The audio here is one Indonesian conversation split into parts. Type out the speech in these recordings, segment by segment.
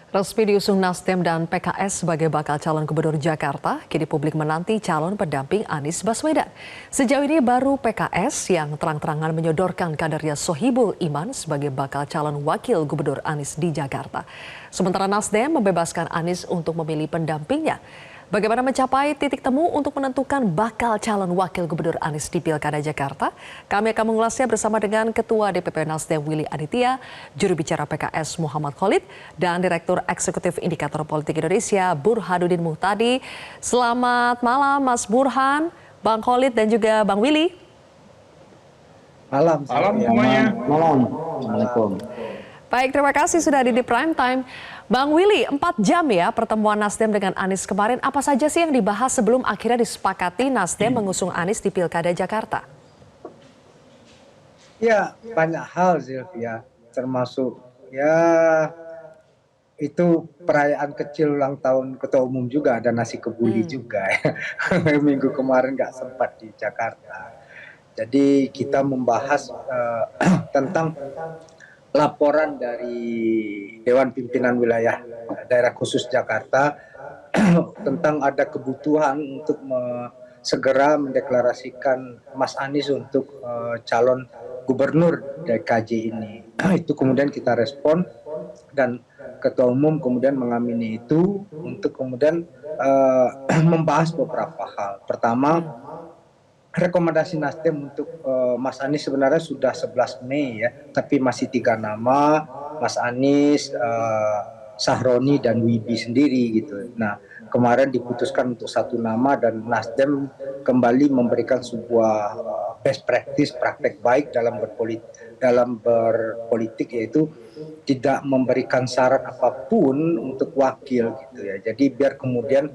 Resmi diusung Nasdem dan PKS sebagai bakal calon gubernur Jakarta, kini publik menanti calon pendamping Anies Baswedan. Sejauh ini baru PKS yang terang-terangan menyodorkan kadernya Sohibul Iman sebagai bakal calon wakil gubernur Anies di Jakarta. Sementara Nasdem membebaskan Anies untuk memilih pendampingnya. Bagaimana mencapai titik temu untuk menentukan bakal calon wakil gubernur Anies di Pilkada Jakarta? Kami akan mengulasnya bersama dengan Ketua DPP Nasdem Willy Aditya, juru bicara PKS Muhammad Khalid, dan Direktur Eksekutif Indikator Politik Indonesia Burhanuddin Muhtadi. Selamat malam Mas Burhan, Bang Khalid, dan juga Bang Willy. Malam semuanya. Malam. Assalamualaikum. Baik, terima kasih sudah ada di Prime Time. Bang Willy, 4 jam ya pertemuan Nasdem dengan Anies kemarin. Apa saja sih yang dibahas sebelum akhirnya disepakati Nasdem mengusung Anies di Pilkada Jakarta? Ya, banyak hal Zilvia, termasuk ya itu perayaan kecil ulang tahun Ketua Umum juga, ada nasi kebuli juga ya. Minggu kemarin nggak sempat di Jakarta. Jadi kita membahas tentang laporan dari Dewan Pimpinan Wilayah Daerah Khusus Jakarta tentang ada kebutuhan untuk segera mendeklarasikan Mas Anies untuk calon gubernur DKJ ini. Itu kemudian kita respon dan Ketua Umum kemudian mengamini itu untuk kemudian membahas beberapa hal. Pertama, rekomendasi Nasdem untuk Mas Anies sebenarnya sudah 11 Mei ya, tapi masih 3 nama, Mas Anies, Sahroni dan Wibi sendiri gitu. Nah, kemarin diputuskan untuk 1 nama dan Nasdem kembali memberikan sebuah best practice, praktek baik dalam berpolitik, yaitu tidak memberikan syarat apapun untuk wakil gitu ya. Jadi biar kemudian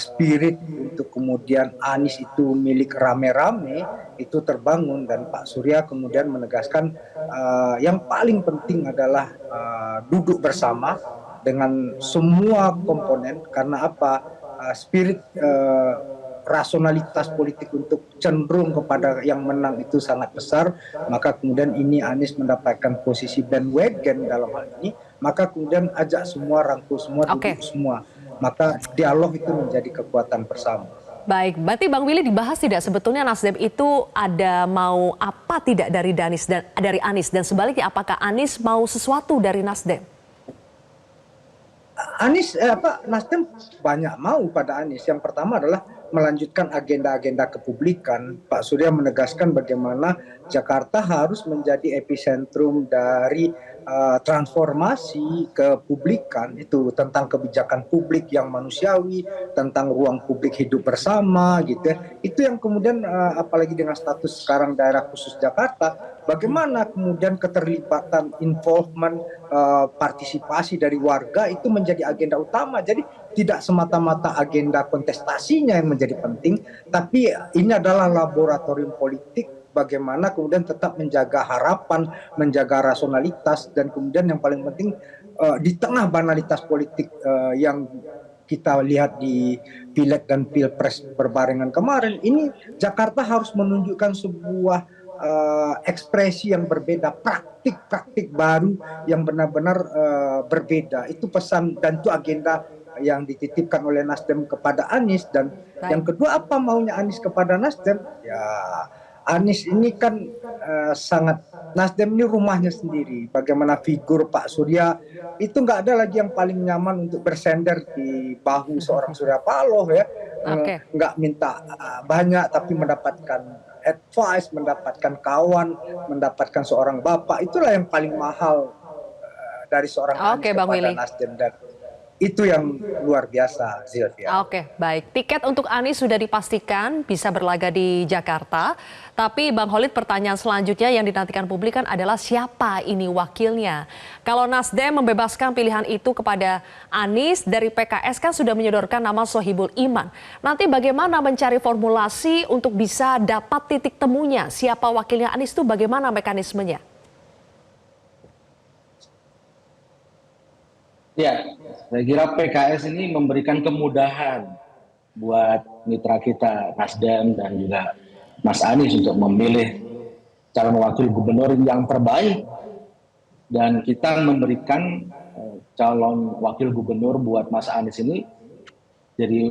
spirit untuk kemudian Anies itu milik rame-rame itu terbangun, dan Pak Surya kemudian menegaskan yang paling penting adalah duduk bersama dengan semua komponen. Karena apa? Spirit rasionalitas politik untuk cenderung kepada yang menang itu sangat besar, maka kemudian ini Anies mendapatkan posisi bandwagon dalam hal ini, maka kemudian ajak semua, rangkul semua, duduk semua, maka dialog itu menjadi kekuatan bersama. Baik, berarti Bang Willy dibahas tidak sebetulnya Nasdem itu ada mau apa tidak dari Anies, dan sebaliknya apakah Anies mau sesuatu dari Nasdem? Nasdem banyak mau pada Anies. Yang pertama adalah melanjutkan agenda-agenda kepublikan. Pak Surya menegaskan bagaimana Jakarta harus menjadi epicentrum dari transformasi kepublikan, itu tentang kebijakan publik yang manusiawi, tentang ruang publik hidup bersama gitu ya. Itu yang kemudian apalagi dengan status sekarang daerah khusus Jakarta, bagaimana kemudian keterlibatan, involvement, partisipasi dari warga itu menjadi agenda utama. Jadi tidak semata-mata agenda kontestasinya yang menjadi penting, tapi ini adalah laboratorium politik bagaimana kemudian tetap menjaga harapan, menjaga rasionalitas, dan kemudian yang paling penting di tengah banalitas politik yang kita lihat di Pileg dan Pilpres berbarengan kemarin, ini Jakarta harus menunjukkan sebuah ekspresi yang berbeda, praktik-praktik baru yang benar-benar berbeda. Itu pesan dan itu agenda yang dititipkan oleh Nasdem kepada Anies. Dan yang kedua, apa maunya Anies kepada Nasdem? Ya, Anies ini kan sangat, Nasdem ini rumahnya sendiri. Bagaimana figur Pak Surya itu nggak ada lagi yang paling nyaman untuk bersender di bahu seorang Surya Paloh ya. Nggak minta banyak tapi mendapatkan advice, mendapatkan kawan, mendapatkan seorang bapak. Itulah yang paling mahal dari seorang Anies kepada Nasdem, dan itu yang luar biasa, Zilvia. Oke, baik. Tiket untuk Anies sudah dipastikan bisa berlaga di Jakarta. Tapi Bang Khalid, pertanyaan selanjutnya yang dinantikan publik kan adalah siapa ini wakilnya? Kalau Nasdem membebaskan pilihan itu kepada Anies, dari PKS kan sudah menyodorkan nama Sohibul Iman. Nanti bagaimana mencari formulasi untuk bisa dapat titik temunya? Siapa wakilnya Anies itu bagaimana mekanismenya? Ya, saya kira PKS ini memberikan kemudahan buat mitra kita Nasdem dan juga Mas Anies untuk memilih calon wakil gubernur yang terbaik, dan kita memberikan calon wakil gubernur buat Mas Anies ini jadi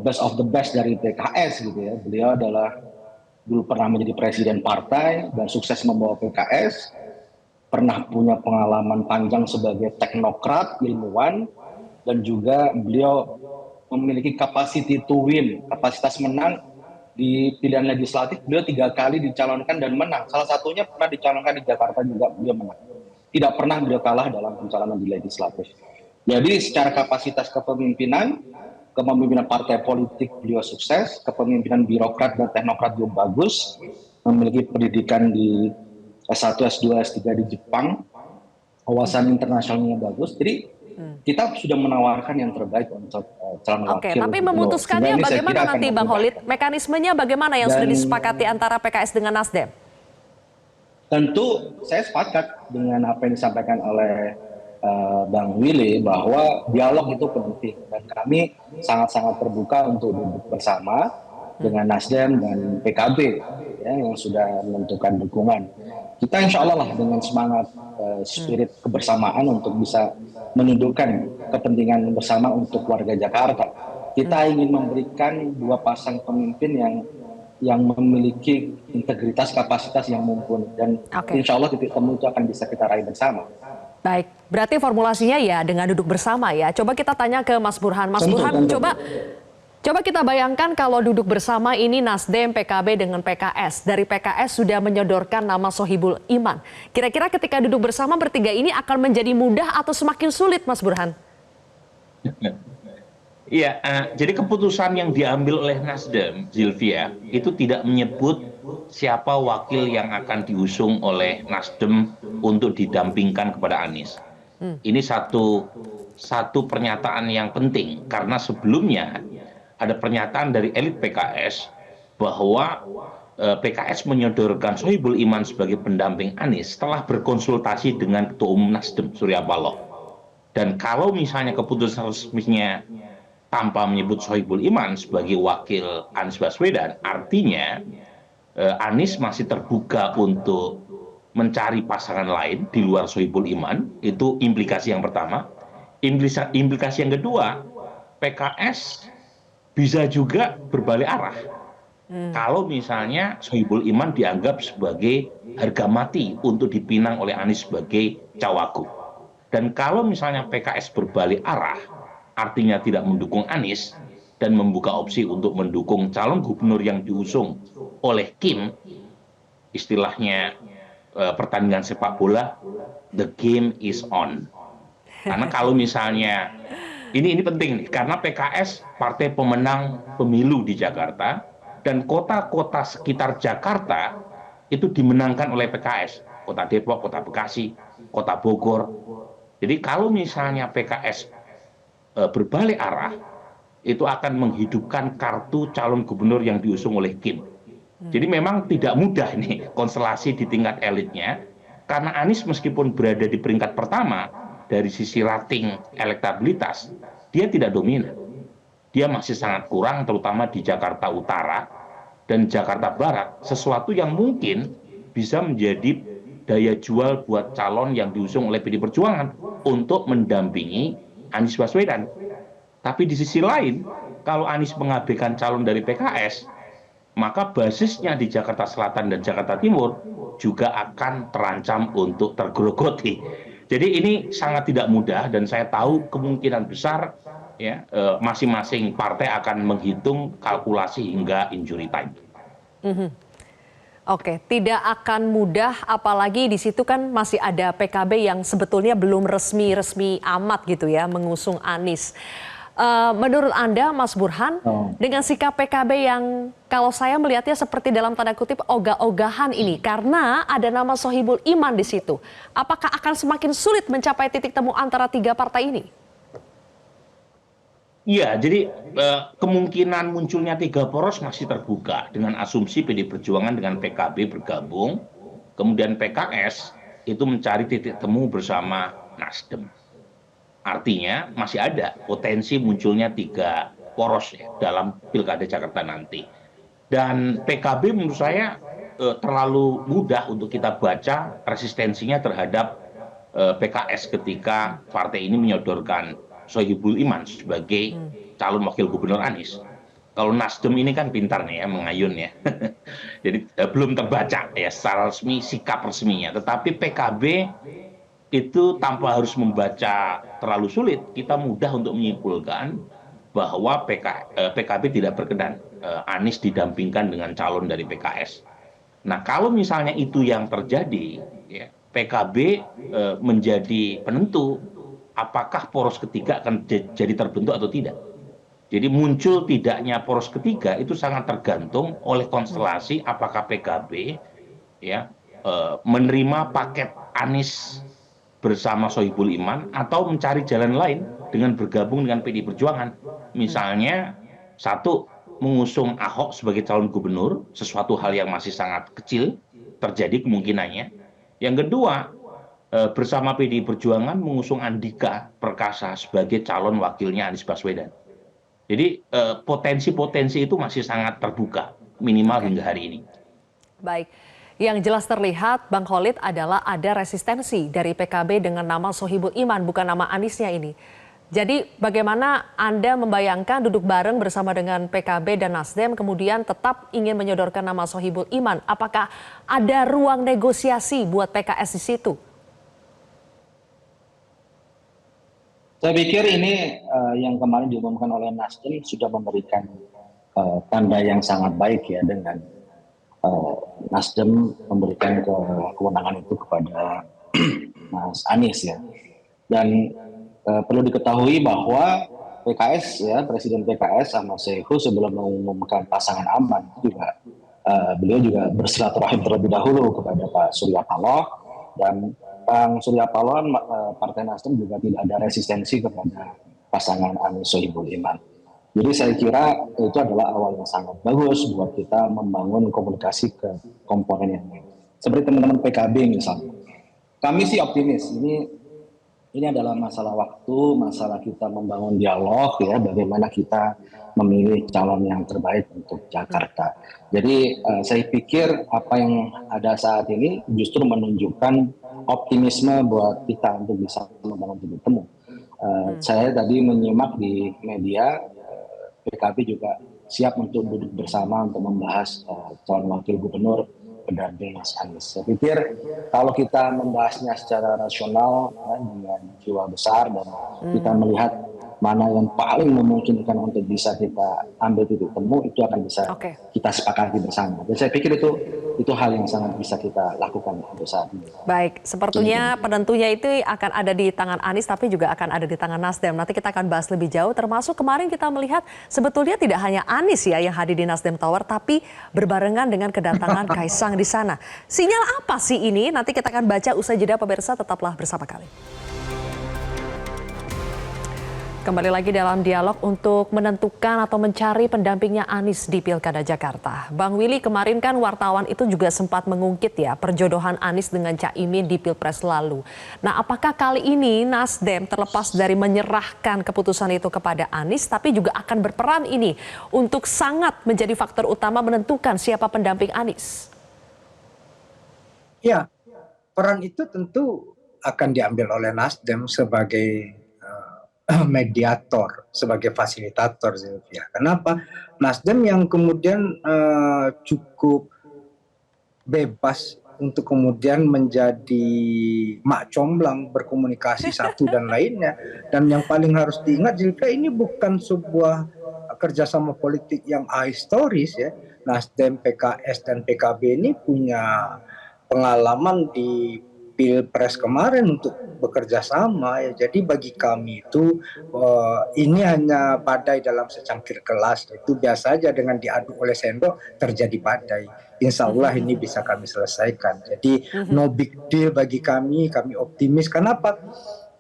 best of the best dari PKS gitu ya. Beliau adalah dulu pernah menjadi presiden partai dan sukses membawa PKS, pernah punya pengalaman panjang sebagai teknokrat, ilmuwan, dan juga beliau memiliki capacity to win, kapasitas menang di pilihan legislatif. Beliau 3 kali dicalonkan dan menang. Salah satunya pernah dicalonkan di Jakarta juga beliau menang. Tidak pernah beliau kalah dalam pencalonan di legislatif. Jadi secara kapasitas kepemimpinan partai politik beliau sukses, kepemimpinan birokrat dan teknokrat juga bagus, memiliki pendidikan di S1, S2, S3 di Jepang, wawasan internasionalnya bagus. Jadi kita sudah menawarkan yang terbaik untuk calon Oke, wakil. tapi memutuskannya Sehingga ini saya bagaimana kira akan nanti Bang memudahkan. Holid? Mekanismenya bagaimana yang sudah Dan disepakati antara PKS dengan Nasdem? tentu saya sepakat dengan apa yang disampaikan oleh Bang Willy bahwa dialog itu penting dan kami sangat-sangat terbuka untuk duduk bersama dengan Nasdem dan PKB ya, yang sudah menentukan dukungan. Kita insya Allah lah dengan semangat spirit kebersamaan untuk bisa menundukkan kepentingan bersama untuk warga Jakarta. Kita ingin memberikan 2 pasang pemimpin yang memiliki integritas, kapasitas yang mumpuni, dan insya Allah titik temu itu akan bisa kita raih bersama. Baik, berarti formulasinya ya dengan duduk bersama ya. Coba kita tanya ke Mas Burhan. Mas Tentu, Burhan, tentu. coba kita bayangkan kalau duduk bersama ini Nasdem, PKB dengan PKS. Dari PKS sudah menyodorkan nama Sohibul Iman. Kira-kira ketika duduk bersama bertiga ini akan menjadi mudah atau semakin sulit, Mas Burhan? Iya, jadi keputusan yang diambil oleh Nasdem, Zilvia, itu tidak menyebut siapa wakil yang akan diusung oleh Nasdem untuk didampingkan kepada Anies. Ini satu pernyataan yang penting, karena sebelumnya ada pernyataan dari elit PKS bahwa PKS menyodorkan Sohibul Iman sebagai pendamping Anies setelah berkonsultasi dengan Ketua Umum Nasdem, Surya Paloh. Dan kalau misalnya keputusan resminya tanpa menyebut Sohibul Iman sebagai wakil Anies Baswedan, artinya Anies masih terbuka untuk mencari pasangan lain di luar Sohibul Iman. Itu implikasi yang pertama. Implikasi yang kedua, PKS bisa juga berbalik arah. Kalau misalnya Sohibul Iman dianggap sebagai harga mati untuk dipinang oleh Anies sebagai cawagup. Dan kalau misalnya PKS berbalik arah, artinya tidak mendukung Anies dan membuka opsi untuk mendukung calon gubernur yang diusung oleh Kim, istilahnya pertandingan sepak bola, the game is on. Karena kalau misalnya ini penting nih, karena PKS partai pemenang pemilu di Jakarta dan kota-kota sekitar Jakarta itu dimenangkan oleh PKS, kota Depok, kota Bekasi, kota Bogor. Jadi kalau misalnya PKS berbalik arah, itu akan menghidupkan kartu calon gubernur yang diusung oleh Kim. Jadi memang tidak mudah nih konstelasi di tingkat elitnya, karena Anies meskipun berada di peringkat pertama dari sisi rating elektabilitas, dia tidak dominan. Dia masih sangat kurang, terutama di Jakarta Utara dan Jakarta Barat, sesuatu yang mungkin bisa menjadi daya jual buat calon yang diusung oleh PD Perjuangan untuk mendampingi Anies Baswedan. Tapi di sisi lain, kalau Anies mengabaikan calon dari PKS, maka basisnya di Jakarta Selatan dan Jakarta Timur juga akan terancam untuk tergerogoti. Jadi ini sangat tidak mudah, dan saya tahu kemungkinan besar ya masing-masing partai akan menghitung kalkulasi hingga injury time. Oke, tidak akan mudah, apalagi di situ kan masih ada PKB yang sebetulnya belum resmi amat gitu ya mengusung Anies. Menurut Anda, Mas Burhan, dengan sikap PKB yang kalau saya melihatnya seperti dalam tanda kutip ogah-ogahan ini, karena ada nama Sohibul Iman di situ, apakah akan semakin sulit mencapai titik temu antara 3 partai ini? Iya, jadi kemungkinan munculnya 3 poros masih terbuka dengan asumsi PD Perjuangan dengan PKB bergabung, kemudian PKS itu mencari titik temu bersama Nasdem. Artinya masih ada potensi munculnya 3 poros ya, dalam Pilkada Jakarta nanti. Dan PKB menurut saya terlalu mudah untuk kita baca resistensinya terhadap PKS ketika partai ini menyodorkan Sohibul Iman sebagai calon wakil gubernur Anies. Kalau Nasdem ini kan pintar nih ya, mengayun ya. Jadi belum terbaca ya secara resmi sikap resminya. Tetapi PKB itu tanpa harus membaca terlalu sulit, kita mudah untuk menyimpulkan bahwa PKB tidak berkenan Anies didampingkan dengan calon dari PKS. Nah, kalau misalnya itu yang terjadi, ya, PKB menjadi penentu apakah poros ketiga akan jadi terbentuk atau tidak. Jadi muncul tidaknya poros ketiga itu sangat tergantung oleh konstelasi apakah PKB ya menerima paket Anies bersama Sohibul Iman atau mencari jalan lain dengan bergabung dengan PDI Perjuangan. Misalnya satu, mengusung Ahok sebagai calon gubernur, sesuatu hal yang masih sangat kecil terjadi kemungkinannya. Yang kedua, bersama PDI Perjuangan mengusung Andika Perkasa sebagai calon wakilnya Anies Baswedan. Jadi potensi-potensi itu masih sangat terbuka, minimal hingga hari ini. Baik, yang jelas terlihat Bang Khalid adalah ada resistensi dari PKB dengan nama Sohibul Iman, bukan nama Aniesnya ini. Jadi bagaimana Anda membayangkan duduk bareng bersama dengan PKB dan Nasdem kemudian tetap ingin menyodorkan nama Sohibul Iman? Apakah ada ruang negosiasi buat PKS di situ? Saya pikir ini yang kemarin diumumkan oleh Nasdem sudah memberikan tanda yang sangat baik ya, dengan Nasdem memberikan kewenangan itu kepada Mas Anies ya. Dan perlu diketahui bahwa PKS ya, Presiden PKS sama Saihu sebelum mengumumkan pasangan aman itu juga beliau juga bersilaturahim terlebih dahulu kepada Pak Surya Paloh, dan Bang Surya Paloh Partai Nasdem juga tidak ada resistensi kepada pasangan Anies Sohibul Iman. Jadi saya kira itu adalah awal yang sangat bagus buat kita membangun komunikasi ke komponen yang lain. Seperti teman-teman PKB misalnya. Kami sih optimis, ini adalah masalah waktu, masalah kita membangun dialog ya, bagaimana kita memilih calon yang terbaik untuk Jakarta. Jadi saya pikir apa yang ada saat ini justru menunjukkan optimisme buat kita untuk bisa membangun titik temu. Saya tadi menyimak di media, PKB juga siap untuk duduk bersama untuk membahas calon wakil gubernur pendamping Mas Anies. Saya pikir kalau kita membahasnya secara rasional dengan jiwa besar dan kita melihat mana yang paling memungkinkan untuk bisa kita ambil titik temu, itu akan bisa kita sepakati bersama. Dan saya pikir itu hal yang sangat bisa kita lakukan untuk saat ini. Baik, sepertinya penentunya itu akan ada di tangan Anies tapi juga akan ada di tangan Nasdem. Nanti kita akan bahas lebih jauh, termasuk kemarin kita melihat sebetulnya tidak hanya Anies ya yang hadir di Nasdem Tower, tapi berbarengan dengan kedatangan Kaisang di sana. Sinyal apa sih ini? Nanti kita akan baca usai jeda, pemirsa, tetaplah bersama kami. Kembali lagi dalam dialog untuk menentukan atau mencari pendampingnya Anies di Pilkada Jakarta. Bang Willy, kemarin kan wartawan itu juga sempat mengungkit ya perjodohan Anies dengan Caimin di Pilpres lalu. Nah, apakah kali ini Nasdem terlepas dari menyerahkan keputusan itu kepada Anies, tapi juga akan berperan ini untuk sangat menjadi faktor utama menentukan siapa pendamping Anies? Ya, peran itu tentu akan diambil oleh Nasdem sebagai mediator, sebagai fasilitator, Zilvia. Kenapa? Nasdem yang kemudian cukup bebas untuk kemudian menjadi mak comblang berkomunikasi satu dan lainnya. Dan yang paling harus diingat, Zilvia, ini bukan sebuah kerjasama politik yang ahistoris ya. Nasdem, PKS, dan PKB ini punya pengalaman di Pilpres kemarin untuk bekerja sama ya. Jadi bagi kami itu ini hanya badai dalam secangkir gelas. Itu biasa aja, dengan diaduk oleh sendok terjadi badai. Insya Allah ini bisa kami selesaikan. Jadi no big deal bagi kami optimis. Kenapa?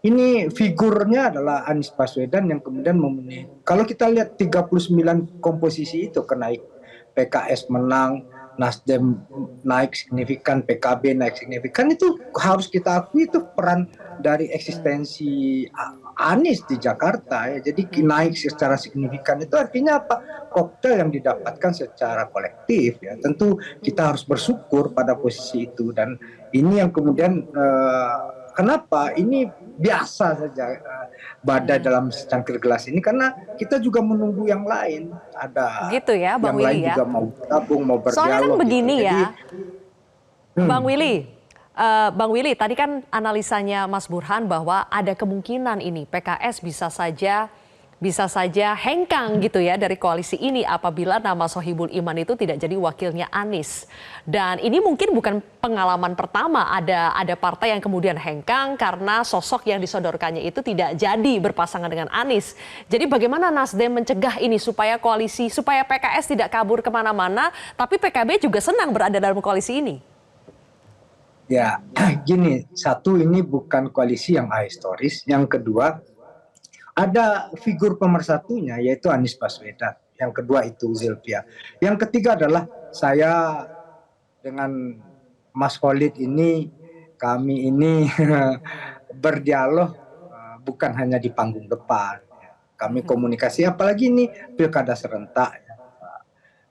Ini figurnya adalah Anies Baswedan yang kemudian memenuhi. Kalau kita lihat 39 komposisi itu kenaik, PKS menang, Nasdem naik signifikan, PKB naik signifikan, itu harus kita akui itu peran dari eksistensi Anies di Jakarta ya. Jadi naik secara signifikan itu artinya apa? Koktail yang didapatkan secara kolektif ya. Tentu kita harus bersyukur pada posisi itu, dan ini yang kemudian kenapa ini biasa saja badai dalam secangkir gelas ini, karena kita juga menunggu yang lain, ada Gitu ya, Bang yang lain Willy ya. juga mau gabung, mau Soalnya kan berdialog begini gitu. Jadi, ya, Bang Willy. Bang Willy, tadi kan analisanya Mas Burhan bahwa ada kemungkinan ini PKS bisa saja hengkang gitu ya dari koalisi ini apabila nama Sohibul Iman itu tidak jadi wakilnya Anies. Dan ini mungkin bukan pengalaman pertama ada partai yang kemudian hengkang karena sosok yang disodorkannya itu tidak jadi berpasangan dengan Anies. Jadi bagaimana Nasdem mencegah ini supaya PKS tidak kabur kemana-mana, tapi PKB juga senang berada dalam koalisi ini? ya gini, satu, ini bukan koalisi yang ahistoris. Yang kedua, ada figur pemersatunya yaitu Anies Baswedan. Yang kedua itu Zilvia. Yang ketiga adalah saya dengan Mas Khalid ini, kami ini berdialog bukan hanya di panggung depan. Kami komunikasi, apalagi ini pilkada serentak.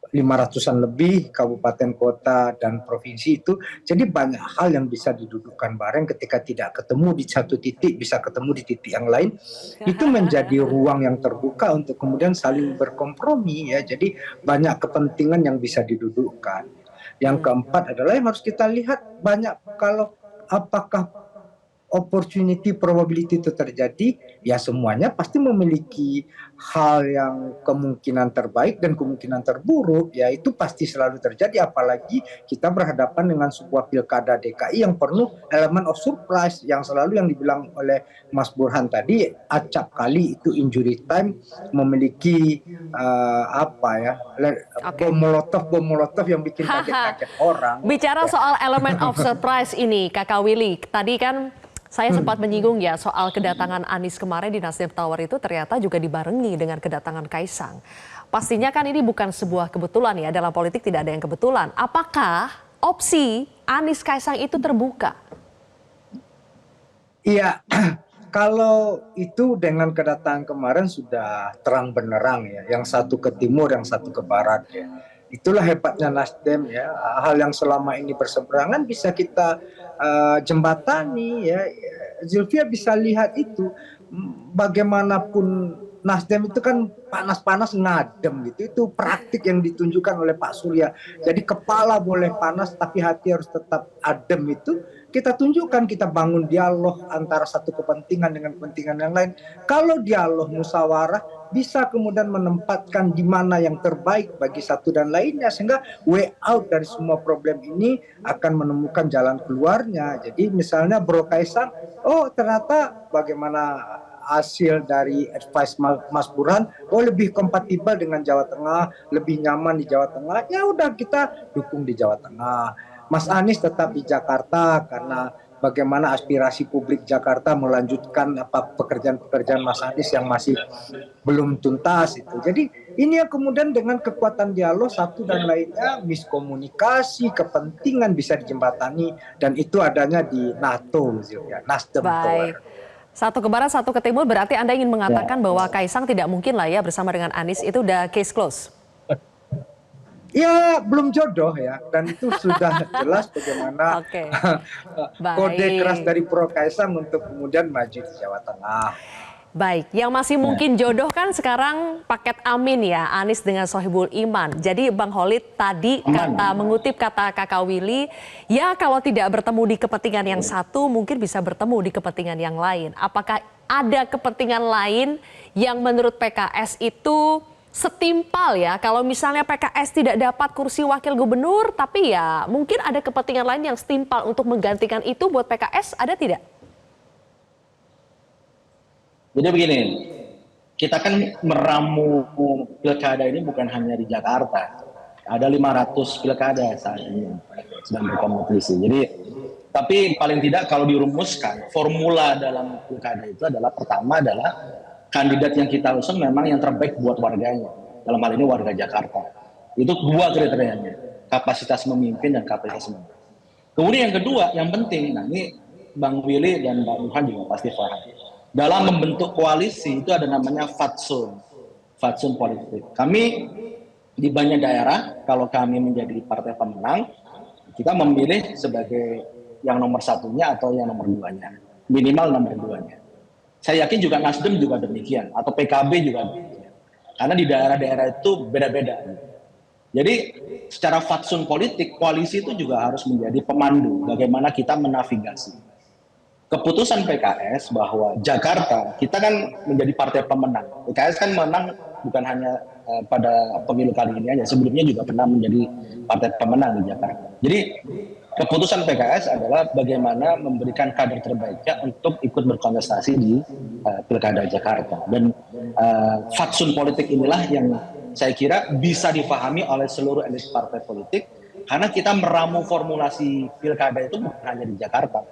500-an lebih kabupaten kota dan provinsi itu, jadi banyak hal yang bisa didudukkan bareng. Ketika tidak ketemu di satu titik, bisa ketemu di titik yang lain, itu menjadi ruang yang terbuka untuk kemudian saling berkompromi ya. Jadi banyak kepentingan yang bisa didudukkan. Yang keempat adalah yang harus kita lihat banyak, kalau apakah opportunity probability itu terjadi, ya semuanya pasti memiliki hal yang kemungkinan terbaik dan kemungkinan terburuk, ya itu pasti selalu terjadi, apalagi kita berhadapan dengan sebuah pilkada DKI yang penuh elemen of surprise, yang selalu yang dibilang oleh Mas Burhan tadi, acap kali itu injury time memiliki bom molotov yang bikin kaget-kaget orang. Bicara soal elemen of surprise ini, Kakak Willy, tadi kan saya sempat menyinggung ya soal kedatangan Anies kemarin di Nasdem Tower itu ternyata juga dibarengi dengan kedatangan Kaisang. Pastinya kan ini bukan sebuah kebetulan ya, dalam politik tidak ada yang kebetulan. Apakah opsi Anies Kaisang itu terbuka? Iya, kalau itu dengan kedatangan kemarin sudah terang benderang ya, yang satu ke timur, yang satu ke barat ya. Itulah hebatnya Nasdem ya, hal yang selama ini berseberangan bisa kita jembatani ya. Zilvia bisa lihat itu, bagaimanapun Nasdem itu kan panas-panas ngadem gitu, itu praktik yang ditunjukkan oleh Pak Surya. Jadi kepala boleh panas tapi hati harus tetap adem, itu kita tunjukkan, kita bangun dialog antara satu kepentingan dengan kepentingan yang lain. Kalau dialog musyawarah bisa kemudian menempatkan di mana yang terbaik bagi satu dan lainnya, sehingga way out dari semua problem ini akan menemukan jalan keluarnya. Jadi misalnya Bro Kaisang, oh ternyata bagaimana hasil dari advice Mas Burhan, oh lebih kompatibel dengan Jawa Tengah, lebih nyaman di Jawa Tengah, ya udah kita dukung di Jawa Tengah. Mas Anies tetap di Jakarta karena bagaimana aspirasi publik Jakarta melanjutkan pekerjaan-pekerjaan Mas Anies yang masih belum tuntas itu. Jadi ini yang kemudian dengan kekuatan dialog satu dan lainnya, miskomunikasi, kepentingan bisa dijembatani, dan itu adanya di NATO, ya, Nasdem Tower. Satu ke barat, satu ke timur, berarti Anda ingin mengatakan bahwa Kaisang tidak mungkin lah ya bersama dengan Anies, itu udah case close? Ya belum jodoh ya, dan itu sudah jelas bagaimana kode keras dari Pro Kaisang untuk kemudian maju di Jawa Tengah. Baik, yang masih mungkin jodoh kan sekarang paket amin ya, Anies dengan Sohibul Iman. Jadi Bang Khalid tadi mengutip kata Kakak Willy, ya kalau tidak bertemu di kepentingan yang satu mungkin bisa bertemu di kepentingan yang lain. Apakah ada kepentingan lain yang menurut PKS itu setimpal ya, kalau misalnya PKS tidak dapat kursi wakil gubernur, tapi ya mungkin ada kepentingan lain yang setimpal untuk menggantikan itu buat PKS, ada tidak? Jadi begini, kita kan meramu pilkada ini bukan hanya di Jakarta, ada 500 pilkada saat ini sedang berkompetisi. Jadi, tapi paling tidak kalau dirumuskan, formula dalam pilkada itu adalah, pertama adalah kandidat yang kita usung memang yang terbaik buat warganya. Dalam hal ini warga Jakarta. Itu dua kriterianya, kapasitas memimpin dan kapasitas memimpin. Kemudian yang kedua, yang penting, nah ini Bang Willy dan Bang Burhan juga pasti paham. Dalam membentuk koalisi itu ada namanya fatsun politik. Kami di banyak daerah, kalau kami menjadi partai pemenang, kita memilih sebagai yang nomor satunya atau yang nomor duanya. minimal nomor 2-nya. Saya yakin juga Nasdem juga demikian, atau PKB juga demikian. Karena di daerah-daerah itu beda-beda. Jadi secara fatsun politik, koalisi itu juga harus menjadi pemandu bagaimana kita menavigasi. Keputusan PKS bahwa Jakarta, kita kan menjadi partai pemenang. PKS kan menang bukan hanya pada pemilu kali ini aja, sebelumnya juga pernah menjadi partai pemenang di Jakarta. Jadi keputusan PKS adalah bagaimana memberikan kader terbaiknya untuk ikut berkontestasi di Pilkada Jakarta. Dan fatsun politik inilah yang saya kira bisa dipahami oleh seluruh elit partai politik, karena kita meramu formulasi Pilkada itu bukan hanya di Jakarta.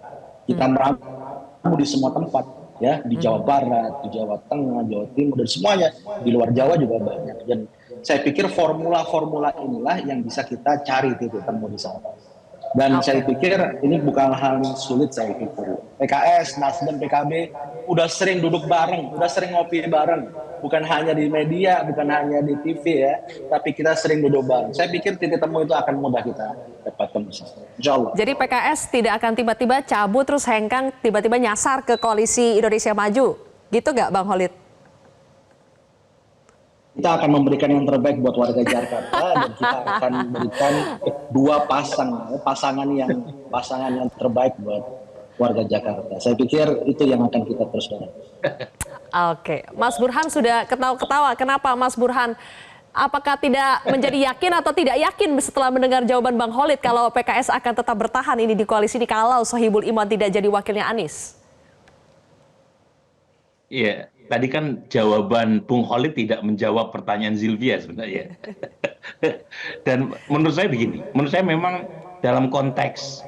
Kita meramu di semua tempat, ya, di Jawa Barat, di Jawa Tengah, Jawa Timur, dan semuanya. Di luar Jawa juga banyak. Dan saya pikir formula-formula inilah yang bisa kita cari titik temu di sana. Dan saya pikir ini bukan hal yang sulit, saya pikir. PKS, Nasdem, PKB udah sering duduk bareng, udah sering ngopi bareng. Bukan hanya di media, bukan hanya di TV ya, tapi kita sering duduk bareng. Saya pikir titik temu itu akan mudah kita dapatkan bersama. Insya Allah. Jadi PKS tidak akan tiba-tiba cabut terus hengkang, tiba-tiba nyasar ke koalisi Indonesia Maju. Gitu nggak Bang Khalid? Kita akan memberikan yang terbaik buat warga Jakarta dan kita akan memberikan dua pasangan yang terbaik buat warga Jakarta. Saya pikir itu yang akan kita terus dorong. Oke, Mas Burhan sudah ketawa-ketawa. Kenapa Mas Burhan? Apakah tidak menjadi yakin atau tidak yakin setelah mendengar jawaban Bang Khalid kalau PKS akan tetap bertahan ini di koalisi ini kalau Sohibul Iman tidak jadi wakilnya Anies? Iya, tadi kan jawaban Bung Khalid tidak menjawab pertanyaan Zilvia sebenarnya. Dan menurut saya begini, menurut saya memang dalam konteks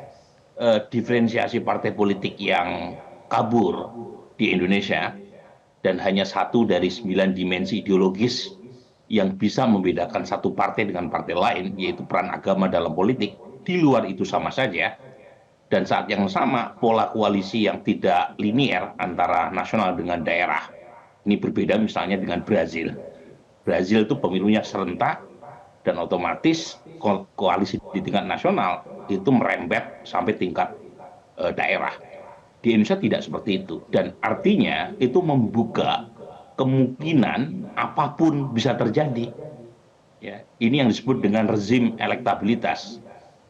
diferensiasi partai politik yang kabur di Indonesia dan hanya satu dari 9 dimensi ideologis yang bisa membedakan satu partai dengan partai lain, yaitu peran agama dalam politik. Di luar itu sama saja. Dan saat yang sama, pola koalisi yang tidak linier antara nasional dengan daerah. Ini berbeda misalnya dengan Brazil. Brazil itu pemilunya serentak, dan otomatis koalisi di tingkat nasional itu merembet sampai tingkat daerah. Di Indonesia tidak seperti itu. Dan artinya itu membuka kemungkinan apapun bisa terjadi. Ya, ini yang disebut dengan rezim elektabilitas.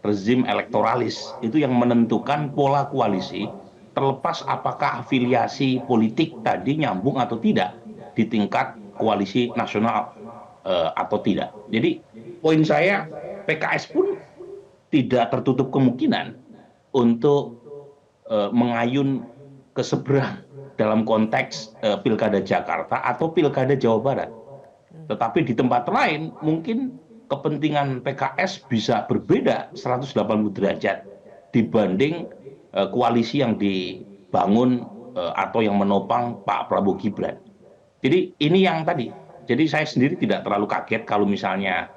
Rezim elektoralis itu yang menentukan pola koalisi terlepas apakah afiliasi politik tadi nyambung atau tidak di tingkat koalisi nasional atau tidak. Jadi poin saya PKS pun tidak tertutup kemungkinan untuk mengayun ke seberang dalam konteks Pilkada Jakarta atau Pilkada Jawa Barat. Tetapi di tempat lain mungkin kepentingan PKS bisa berbeda 180 derajat dibanding koalisi yang dibangun atau yang menopang Pak Prabowo Gibran. Jadi ini yang tadi. Jadi saya sendiri tidak terlalu kaget kalau misalnya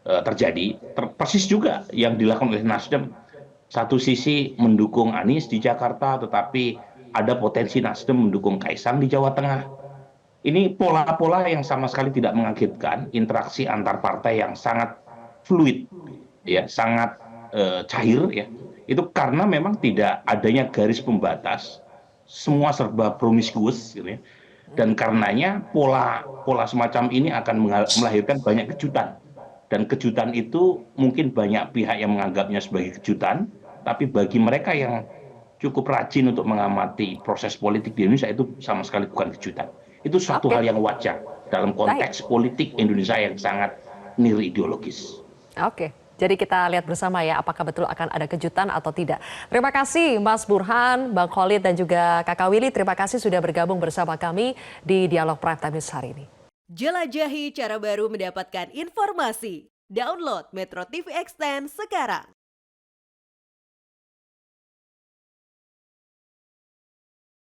terjadi. Persis juga yang dilakukan oleh Nasdem. Satu sisi mendukung Anies di Jakarta, tetapi ada potensi Nasdem mendukung Kaisang di Jawa Tengah. Ini pola-pola yang sama sekali tidak mengagetkan, interaksi antar partai yang sangat fluid, ya, sangat cair, ya. Itu karena memang tidak adanya garis pembatas, semua serba promiskuus, gitu ya. Dan karenanya pola semacam ini akan melahirkan banyak kejutan. Dan kejutan itu mungkin banyak pihak yang menganggapnya sebagai kejutan, tapi bagi mereka yang cukup rajin untuk mengamati proses politik di Indonesia itu sama sekali bukan kejutan. Itu suatu hal yang wajar dalam konteks politik Indonesia yang sangat nir ideologis. Oke, jadi kita lihat bersama ya apakah betul akan ada kejutan atau tidak. Terima kasih Mas Burhan, Bang Khalid dan juga Kakak Willy. Terima kasih sudah bergabung bersama kami di Dialog Prime Time News hari ini. Jelajahi cara baru mendapatkan informasi. Download Metro TV Extend sekarang.